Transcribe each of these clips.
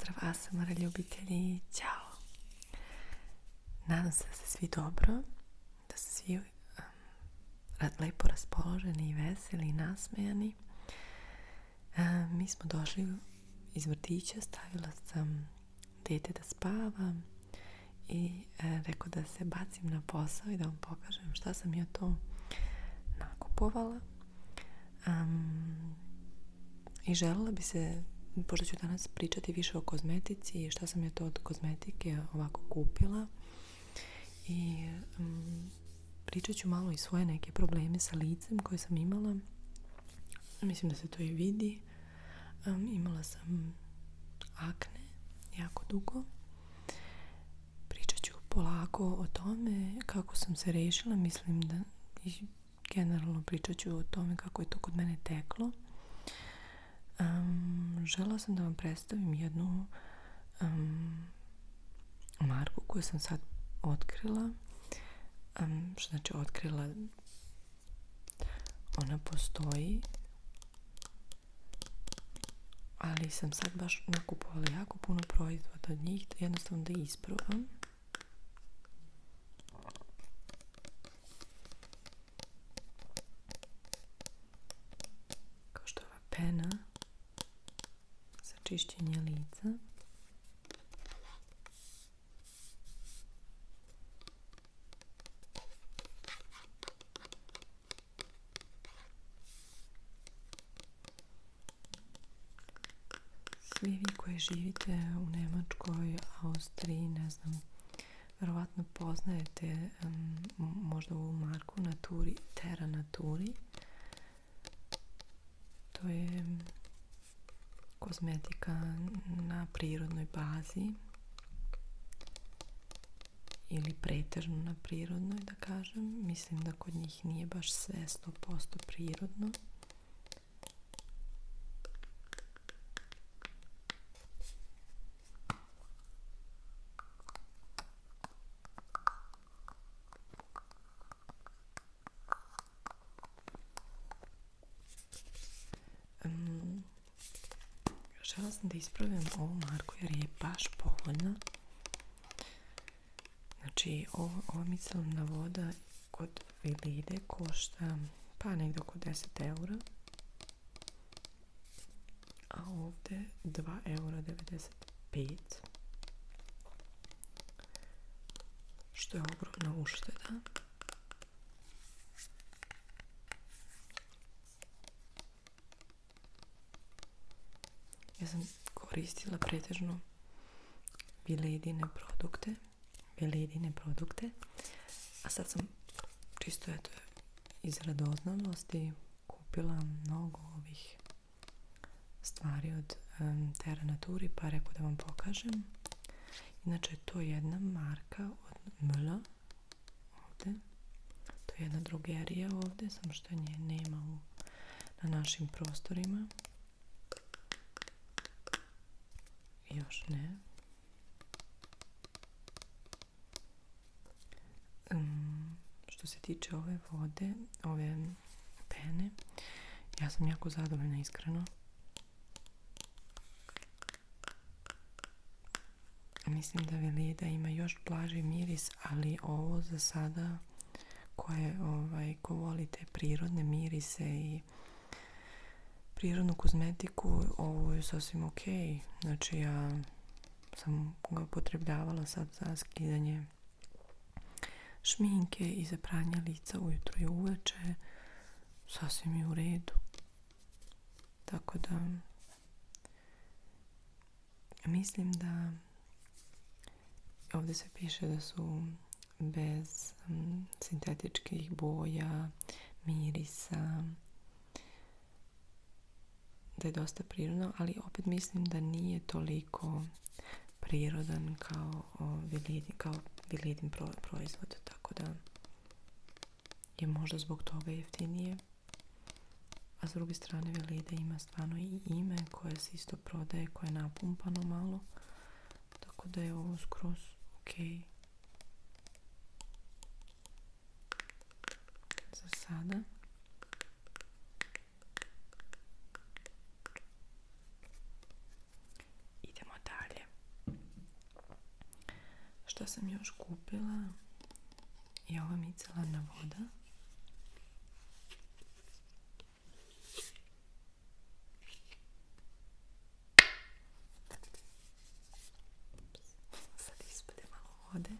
Pozdrav ASMR ljubitelji, ćao! Nadam se da ste svi dobro, da ste svi lepo raspoloženi i veseli i nasmejani. Mi smo došli iz vrtića, stavila sam dete da spava i rekao da se bacim na posao i da vam pokažem šta sam ja to nakupovala. I željela bi se, pošto ću danas pričati više o kozmetici i šta sam ja to od kozmetike ovako kupila, i pričat ću malo i svoje neke probleme sa licem koje sam imala. Mislim da se to i vidi. Imala sam akne jako dugo. Pričat ću polako o tome kako sam se rešila. Mislim da i generalno pričat ću o tome kako je to kod mene teklo. Žela sam da vam predstavim jednu marku koju sam sad otkrila. Što znači otkrila? Ona postoji, ali sam sad baš nakupovala jako puno proizvoda od njih, jednostavno da isprobam. Kao što je ova pena za čišćenje lica. Svi vi koji živite u Nemačkoj, Austriji, ne znam, verovatno poznajete možda ovu marku Naturi, Terra Naturi. To je kozmetika na prirodnoj bazi ili pretežno na prirodnoj, da kažem. Mislim da kod njih nije baš sve 100% prirodno. Žela sam da ispravim ovu marku jer je baš povoljna. Znači, ova micelarna voda kod Velede košta pa negdje oko 10 eura. A ovdje 2,95 €. Što je ogromna ušteda. Ja sam koristila pretežno Veledine produkte, a sad sam čisto iz radoznalosti kupila mnogo ovih stvari od Terra Naturi, pa rekao da vam pokažem. Inače, to je jedna marka od Müller ovdje. To je jedna drogerija ovdje, samo što nje nema na našim prostorima. Još ne. Što se tiče ove vode, ove pene, ja sam jako zadovoljna, iskreno. Mislim da Veleda ima još blaži miris, ali ovo za sada, ko volite prirodne mirise i prirodnu kozmetiku, ovo je sasvim ok. Znači, ja sam ga upotrebljavala sad za skidanje šminke i za pranje lica ujutro i uveče. Sasvim je u redu. Tako da mislim da ovdje se piše da su bez sintetičkih boja, mirisa, da je dosta prirodno, ali opet mislim da nije toliko prirodan kao Veledin proizvod, tako da je možda zbog toga jeftinije. A s druge strane, Veleda ima stvarno i ime koje se isto prodaje, koje je napumpano malo, tako da je ovo skroz ok. Za sada. Idemo dalje. Šta sam još kupila? I ova micelarna voda. Sad ispade malo vode.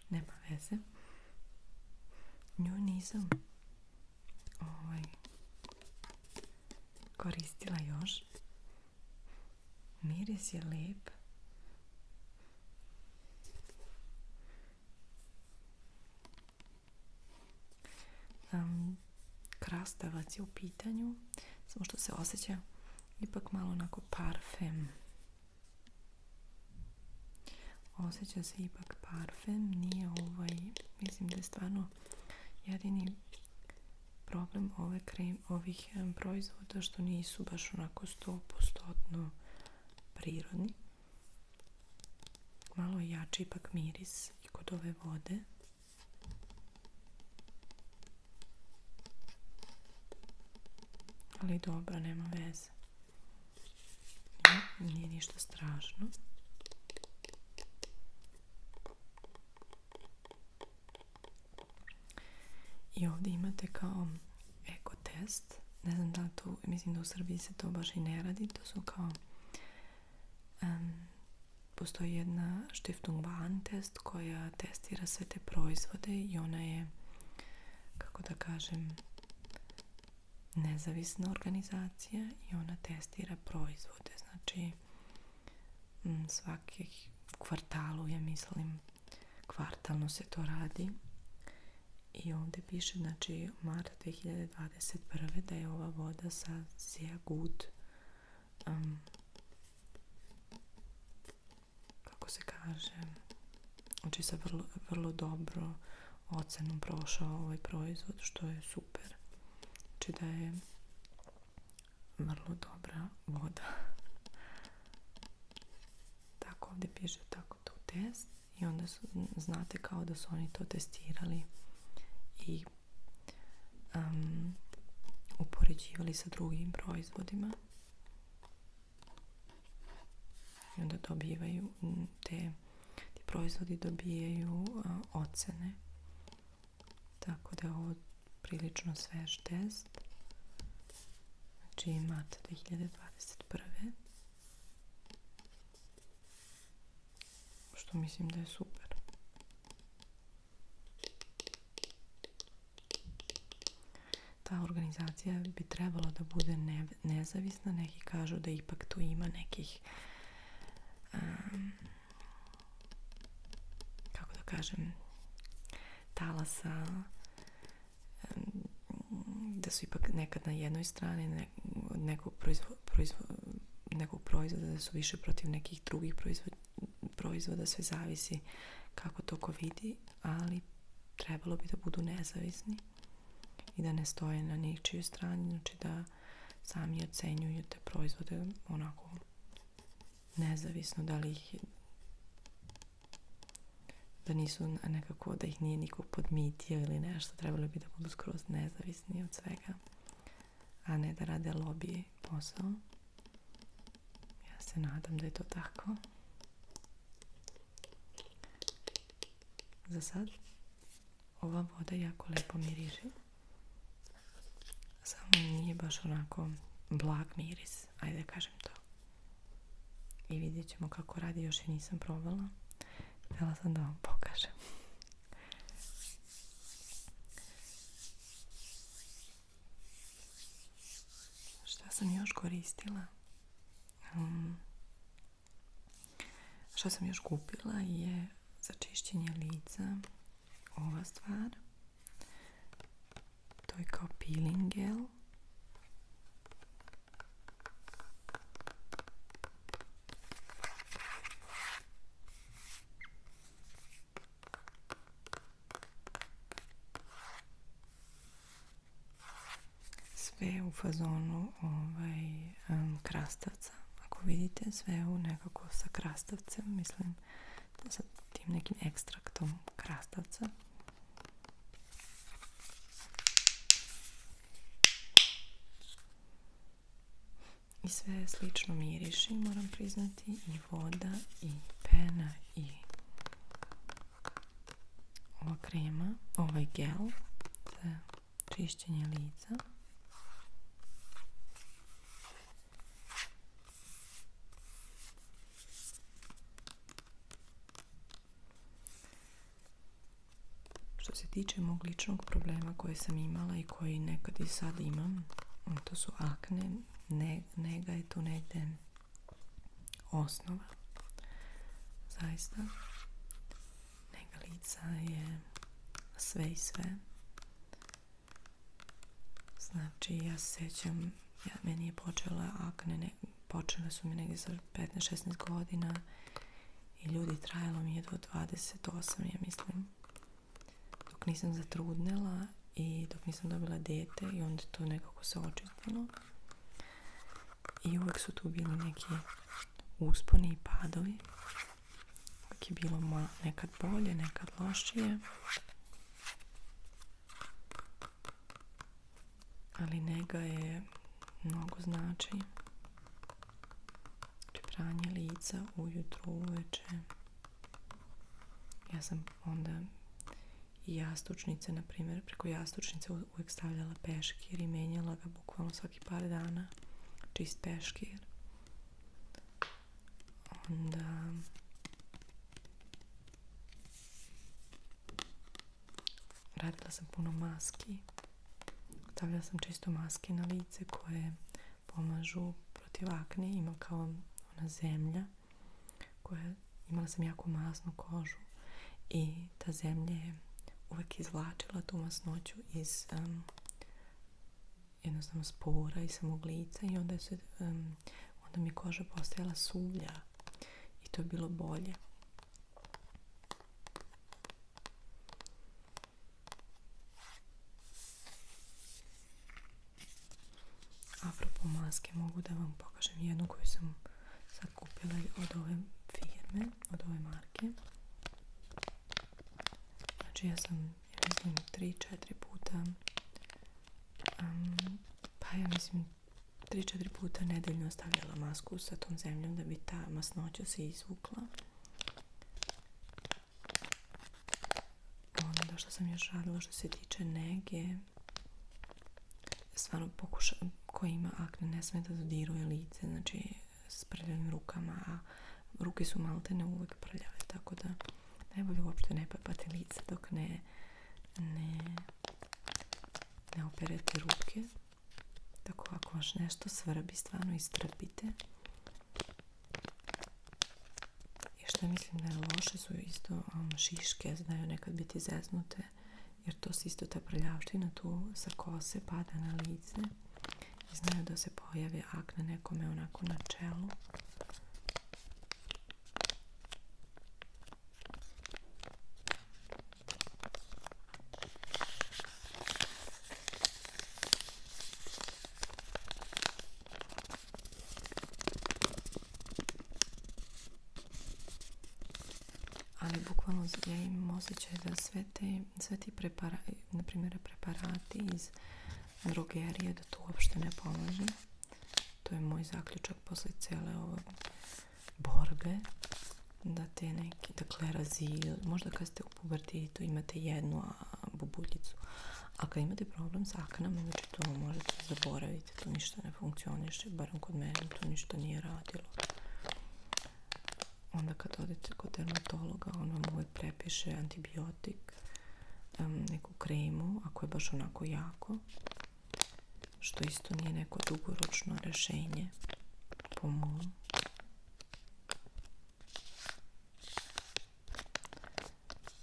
Nema veze. Nju nisam koristila još. Miris je lijep. Krastavac je u pitanju, samo što se osjeća ipak malo onako parfem. Osjeća se ipak parfem, nije mislim da je stvarno jedini problem ovih proizvoda što nisu baš onako 100% prirodni. Malo jači ipak miris i kod ove vode. Ali dobro, nema veze. Nije ništa strašno. I ovdje imate kao eko test. Ne znam da li to, mislim da u Srbiji se to baš i ne radi. To su kao postoji jedna Stiftung Warentest koja testira sve te proizvode i ona je, kako da kažem, nezavisna organizacija i ona testira proizvode. Znači, svakih kvartalu, ja mislim, kvartalno se to radi. I ovdje piše, znači, mart 2021. da je ova voda sa sehr gut, kako se kaže, znači sa vrlo dobro ocenom prošao ovaj proizvod, što je super. Znači da je vrlo dobra voda. Tako ovdje piše tako to test i onda znate kao da su oni to testirali i upoređivali sa drugim proizvodima. I onda dobivaju ti proizvodi dobijaju ocene. Tako da je ovo prilično svež test. Znači mart 2021. Što mislim da je super. Ta organizacija bi trebala da bude nezavisna. Neki kažu da ipak tu ima nekih kako da kažem, talasa, da su ipak nekad na jednoj strani od nekog proizvoda da su više protiv nekih drugih proizvoda, sve zavisi kako to ko vidi, ali trebalo bi da budu nezavisni i da ne stoje na ničiju strani, znači da sami ocenjuju te proizvode onako nezavisno, da li ih da nisu nekako, da ih nije niko podmitio ili nešto, trebalo bi da budu skroz nezavisni od svega, a ne da rade lobby posao. Ja se nadam da je to tako. Za sad ova voda jako lepo miriši, samo nije baš onako blag miris, ajde da kažem to. I vidjet ćemo kako radi, još i nisam probala. Htjela sam da vam pokažem. Šta sam još koristila? Šta sam još kupila je za čišćenje lica ova stvar. To je kao peeling gel. Sve u fazonu krastavca. Ako vidite, sve u nekako sa krastavcem, mislim, sa tim nekim ekstraktom krastavca. I sve slično miriši, moram priznati, i voda, i pena, i ova krema, ovaj gel za čišćenje lica. Što se tiče mog ličnog problema koje sam imala i koji nekad i sad imam, to su akne. Nega je tu negde osnova. Zaista. Nega lica je sve i sve. Znači, ja se sjećam, meni je počela akne, počele su mi negdje sa 15-16 godina i ljudi, trajalo mi je do 28, ja mislim. Dok nisam zatrudnela i dok nisam dobila dete i onda to nekako se očistilo. I uvek su tu bili neki usponi i padovi. Uvek je bilo nekad bolje, nekad lošije. Ali nega je mnogo znači. Pranje lica ujutru, uveče. Ja sam onda i jastučnice, na primjer, preko jastučnice uvijek stavljala peškir i menjala ga bukvalno svaki par dana. Čist peškir. Onda radila sam puno maski. Stavljala sam čisto maske na lice koje pomažu protiv akne. Ima kao ona zemlja imala sam jako masnu kožu i ta zemlja je uvek izvlačila tu masnoću iz jednostavno spora i samog lica i onda mi koža postajala suvlja i to je bilo bolje. Apropo maske, mogu da vam pokažem jednu koju sam sad kupila od ove firme, od ove marke. Znači ja sam, mislim, 3-4 puta 3-4 puta nedeljno stavljala masku sa tom zemljom da bi ta masnoća se izvukla. Onda što sam još radila što se tiče nege, stvarno ko ima akne ne sme da dodiruje lice, znači s prljavim rukama, a ruke su maltene uvek prljave, tako da najbolje uopšte ne papate lice dok ne operete ruke. Tako ako vas nešto svrbi, stvarno istrpite. I što mislim da je loše su isto šiške, znaju nekad biti zeznute, jer to se isto ta prljavština tu sa kose pada na lice i znaju da se pojavi akne nekome onako na čelu. Ali bukvalno ja imam osjećaj da sve ti na primjer preparati iz drogerije, da to uopšte ne pomaže. To je moj zaključak posle cijele ove borbe, da te neki, dakle, razil, možda kad ste u pubertetu imate jednu bubuljicu, a kad imate problem sa aknama, znači to možete zaboraviti, to ništa ne funkcioniše, barem kod mene to ništa nije radilo. Onda kad odete kod dermatologa, on vam uvijek prepiše antibiotik, neku kremu, ako je baš onako jako, što isto nije neko dugoročno rješenje, po mom.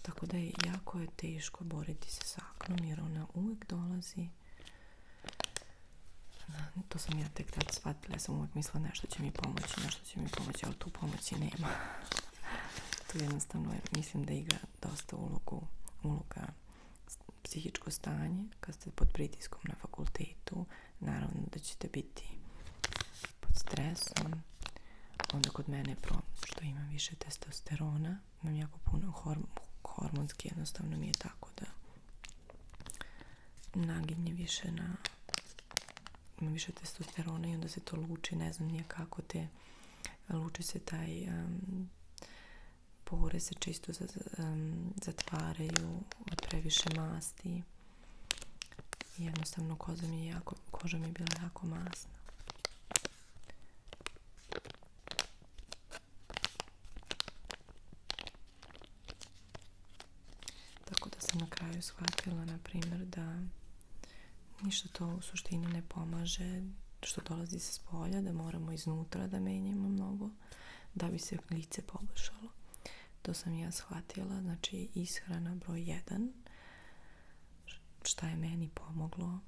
Tako da je jako teško boriti se s aknom, jer ona uvijek dolazi. To sam ja tek tad shvatila, ja sam uvijek mislila nešto će mi pomoći, ali tu pomoći nema. Tu jednostavno mislim da igra dosta uloga psihičko stanje. Kad ste pod pritiskom na fakultetu, naravno da ćete biti pod stresom. Onda kod mene što imam više testosterona, imam jako puno hormonski, jednostavno mi je tako da naginje više ima više testosterona i onda se to luči, ne znam nije kako luči se taj pore se čisto zatvaraju od previše masti. Jednostavno koža mi je bila jako masna. Tako da sam na kraju shvatila, na primjer, da ništa to u suštini ne pomaže što dolazi sa spolja, da moramo iznutra da menjamo mnogo da bi se lice poboljšalo. To sam ja shvatila, znači ishrana broj 1. Šta je meni pomoglo?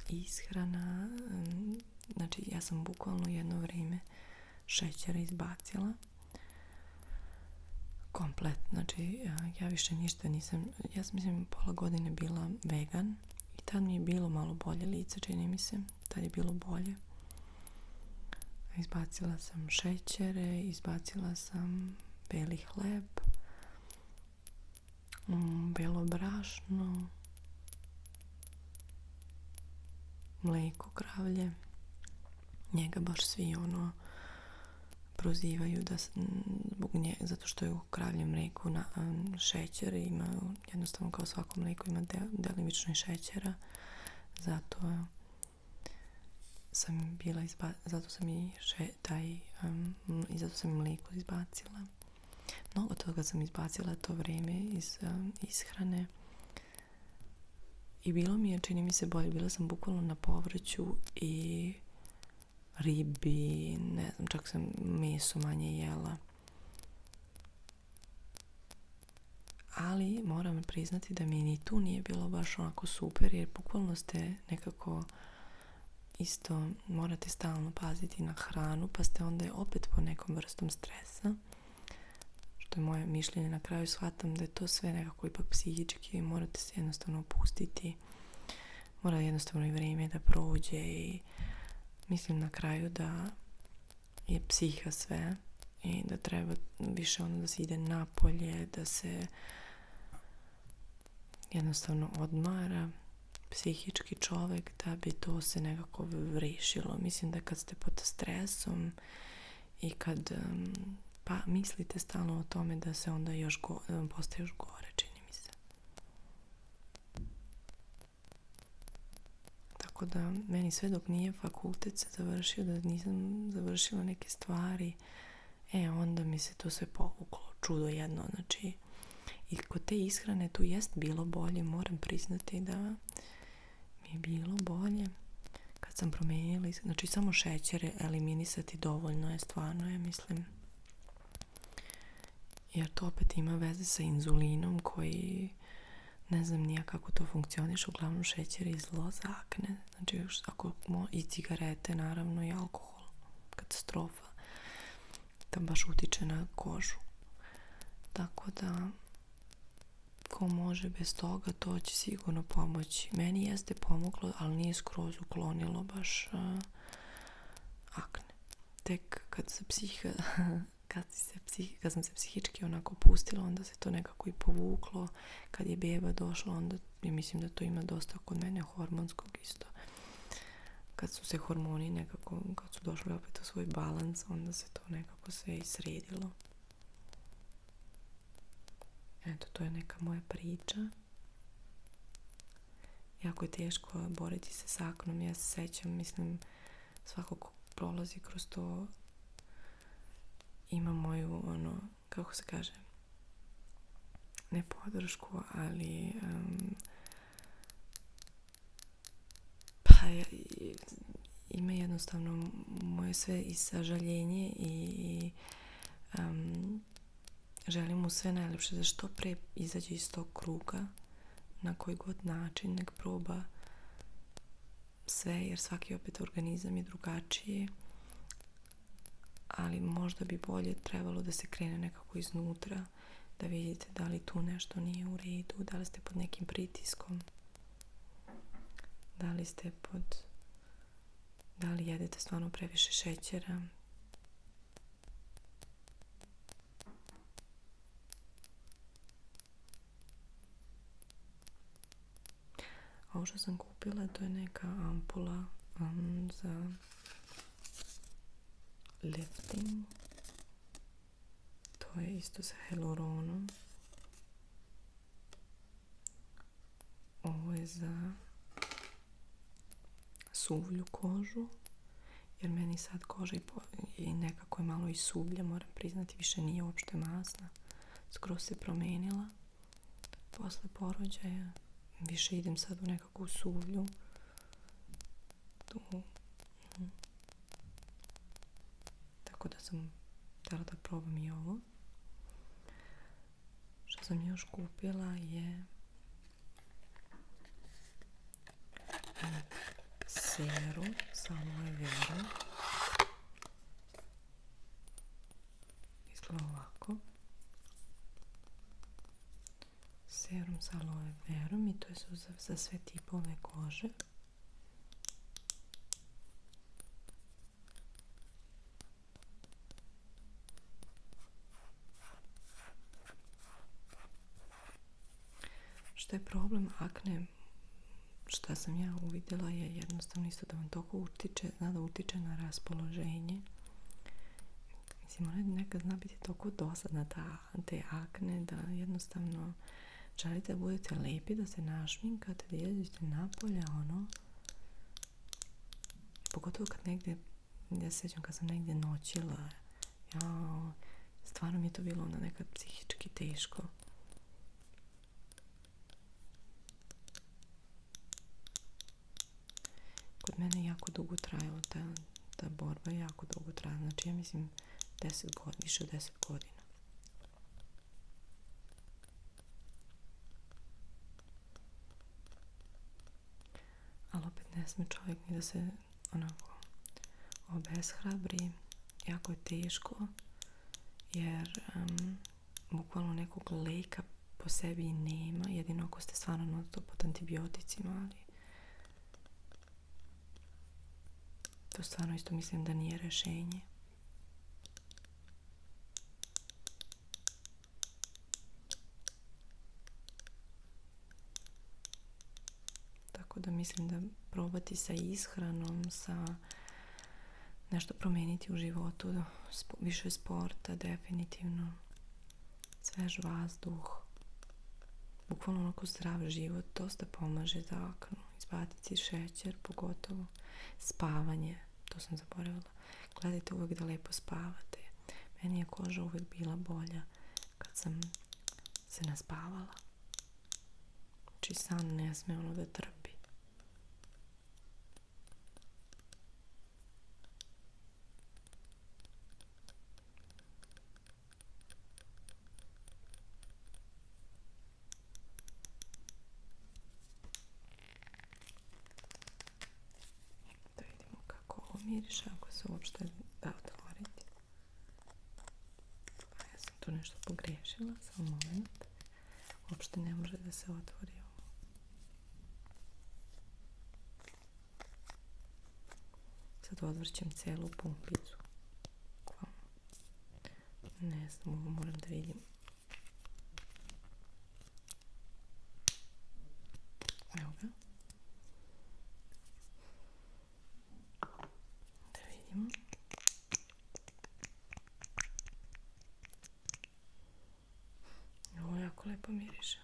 Ishrana, znači ja sam bukvalno jedno vrijeme šećera izbacila. Komplet, znači ja više ništa nisam, ja sam mislim pola godine bila vegan i tad mi je bilo malo bolje lice, čini mi se, tad je bilo bolje. Izbacila sam šećere, izbacila sam beli hleb, belo brašno, mlijeko kravlje. Njega baš svi prozivaju da zbog zato što je u kravljem mlijeku šećer, ima jednostavno kao svako mlijeko ima delimično i šećera, zato sam bila zato sam i zato sam i mlijeko izbacila. Mnogo toga sam izbacila to vrijeme iz ishrane i bilo mi je, čini mi se, bolje. Bila sam bukvalno na povrću i ribi, ne znam, čak sam meso manje jela. Ali moram priznati da mi ni tu nije bilo baš onako super, jer bukvalno ste nekako isto morate stalno paziti na hranu, pa ste onda opet po nekom vrstom stresa. Što je moje mišljenje, na kraju shvatam da je to sve nekako ipak psihički, morate se jednostavno opustiti, mora jednostavno i vrijeme da prođe i mislim na kraju da je psiha sve i da treba više da se ide napolje, da se jednostavno odmara psihički čovjek da bi to se nekako rešilo. Mislim da kad ste pod stresom i kad pa mislite stalno o tome da se onda postaje još gore, čini mi se. Tako da meni sve dok nije fakultet se završio, da nisam završila neke stvari, onda mi se to sve povuklo. Čudo jedno, znači. I kod te ishrane tu jest bilo bolje, moram priznati da mi je bilo bolje kad sam promijenila, znači samo šećere eliminisati dovoljno je, stvarno je, mislim. Jer to opet ima veze sa inzulinom koji ne znam nija kako to funkcioniše, uglavnom šećer je zlo za akne, znači i cigarete naravno i alkohol, katastrofa, to baš utiče na kožu. Tako da ko može bez toga, to će sigurno pomoći. Meni jeste pomoglo, ali nije skroz uklonilo baš akne. Tek kad sam se psihički onako pustila, onda se to nekako i povuklo. Kad je beba došla, onda ja mislim da to ima dosta kod mene hormonskog isto. Kad su se hormoni nekako, kad su došli opet u svoj balans, onda se to nekako sve i sredilo. Eto, to je neka moja priča. Jako je teško boriti se s aknom. Ja se sećam, mislim, svako ko prolazi kroz to ima moju, kako se kaže, ne podršku, ali ima jednostavno moje sve i sažaljenje i želim mu sve najlepše da što pre izađe iz tog kruga na koji god način, nek proba sve, jer svaki opet organizam je drugačiji, ali možda bi bolje trebalo da se krene nekako iznutra, da vidite da li tu nešto nije u redu, da li ste pod nekim pritiskom, da li jedete stvarno previše šećera. Ovo što sam kupila, to je neka ampula za lifting. To je isto sa hialuronom. Ovo je za suvlju kožu, jer meni sad koža i nekako je malo i suvlja, moram priznati, više nije uopšte masna. Skoro se promenila posle porođaja. Više idem sad u nekakvu suvlju. Tako da sam htjela da probam i ovo. Što sam još kupila je serum sa aloe verom. Izgleda ovako. Serum sa aloe verom i to je za sve tipove kože. Što je problem akne, što sam ja uvidjela, je jednostavno isto da vam toliko utiče, zna da utiče na raspoloženje. Mislim, ona nekad zna biti toliko dosadna te akne, da jednostavno želite da budete lepi, da se našminkate, da idete napolje, ono. Pogotovo kad negdje, ja se sjećam kad sam negdje noćila, stvarno mi je to bilo ono nekad psihički teško. Kod mene jako dugo trajala ta borba, jako dugo trajala. Znači, ja mislim, više od 10 godina. Ali opet ne sme čovjek ni da se onako obeshrabri. Jako je teško, jer bukvalno nekog leka po sebi i nema. Jedino ako ste stvarno non-stop pod antibioticima, ali to stvarno isto mislim da nije rješenje. Tako da mislim da probati sa ishranom, sa nešto promijeniti u životu, više sporta, definitivno, svež vazduh, bukvalno onako zdrav život, dosta pomaže za aknu. Izbaciti šećer, pogotovo spavanje, to sam zaboravila. Gledajte uvijek da lepo spavate. Meni je koža uvijek bila bolja kad sam se naspavala. Znači san ne sme ono da trpi. Miriše, ako se uopšte da otvoriti. Ja sam tu nešto pogriješila, samo moment. Uopšte ne može da se otvori ovo. Sad odvrćem celu pumpicu. Ne znam, ovo moram da vidim. Evo ga. Ovo jako lepo miriše.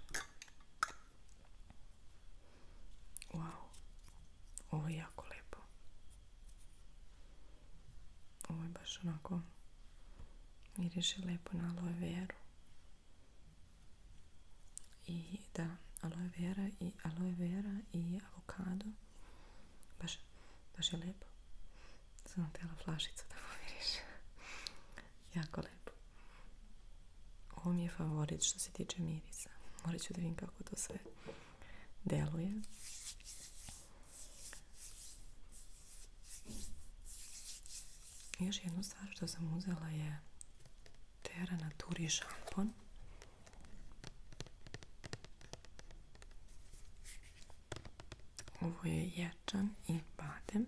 Wow. Ovo je jako lepo. Ovo je baš onako miriše lepo na aloe veru. I da, aloe vera i avokado. Baš je lepo. Sam htjela flašicu da pomiriš. Jako lepo. Ovo mi je favorit što se tiče mirisa. Morat ću da vidim kako to sve deluje. I još jednu stvar što sam uzela je Terra Naturi šampon. Ovo je ječan i badem.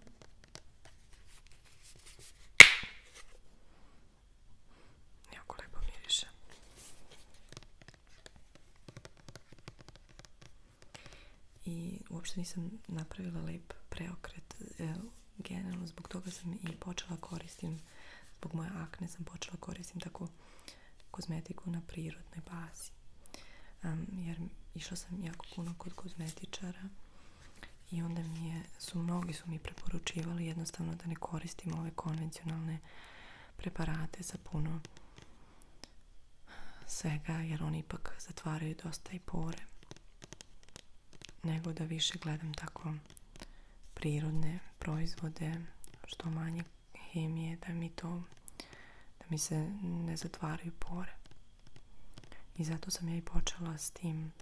I uopšte nisam napravila lep preokret. Generalno zbog toga sam i počela koristim zbog moje akne sam počela koristim tako kozmetiku na prirodnoj bazi. Jer išla sam jako puno kod kozmetičara i onda mnogi su mi preporučivali jednostavno da ne koristim ove konvencionalne preparate za puno svega, jer oni ipak zatvaraju dosta i pore, nego da više gledam tako prirodne proizvode, što manje hemije, da mi se ne zatvaraju pore. I zato sam ja i počela s tim,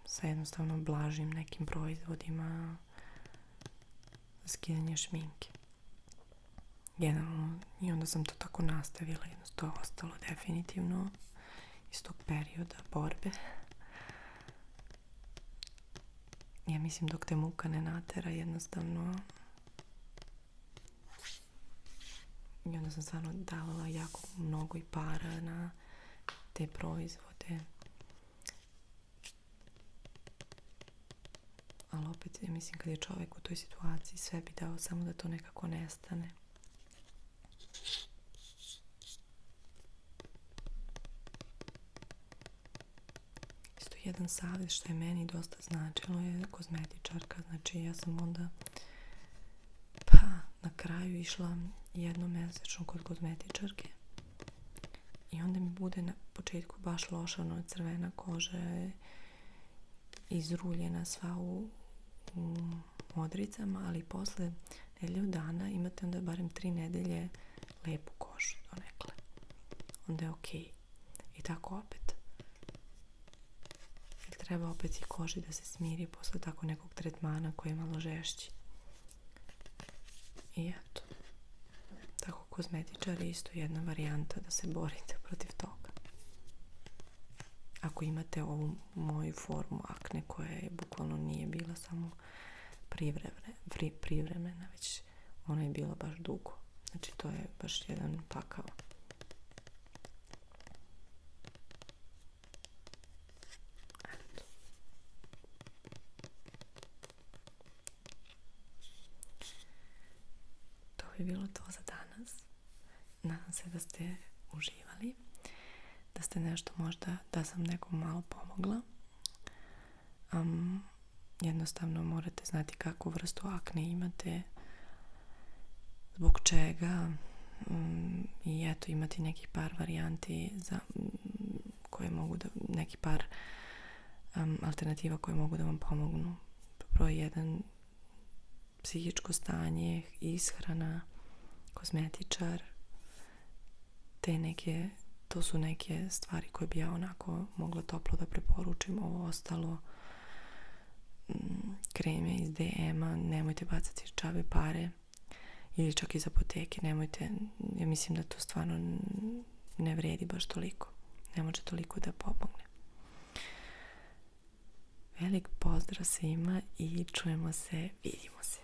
sa jednostavno blažim nekim proizvodima za skidanje šminke. I onda sam to tako nastavila, to je ostalo definitivno iz tog perioda borbe. Ja mislim dok te muka ne natera jednostavno. I onda sam stvarno davala jako mnogo i para na te proizvode. Ali opet, ja mislim kad je čovjek u toj situaciji, sve bi dao samo da to nekako nestane. Isto jedan savjet što je meni dosta značilo je kozmetičarka. Znači ja sam onda na kraju išla jednomesečno kod kozmetičarke i onda mi bude na početku baš loša, crvena koža, izruljena sva u modricama, ali posle nedelju dana imate onda barem 3 nedelje lepu kožu donekle. Onda je okej. I tako opet. Jer treba opet i koži da se smiri posle tako nekog tretmana koji je malo žešći. I eto. Tako kozmetičar je isto jedna varijanta da se borite protiv toga. Ako imate moju formu akne koja je bukvalno nije bila samo privremena, već ona je bila baš dugo. Znači to je baš jedan pakao. Eto. To bi bilo to za danas. Nadam se da ste uživali. Da ste nešto možda, da sam nekom malo pomogla. Jednostavno morate znati kakvu vrstu akne imate, zbog čega, i eto imati neki par varijanti koje mogu da, neki par alternativa koje mogu da vam pomognu. Broj 1, psihičko stanje, ishrana, kozmetičar, to su neke stvari koje bi ja onako mogla toplo da preporučim. Ovo ostalo, kreme iz DM-a, nemojte bacati džabe pare, ili čak iz apoteke, nemojte, ja mislim da to stvarno ne vredi baš toliko, ne može toliko da pomogne. Velik pozdrav svima i čujemo se, vidimo se.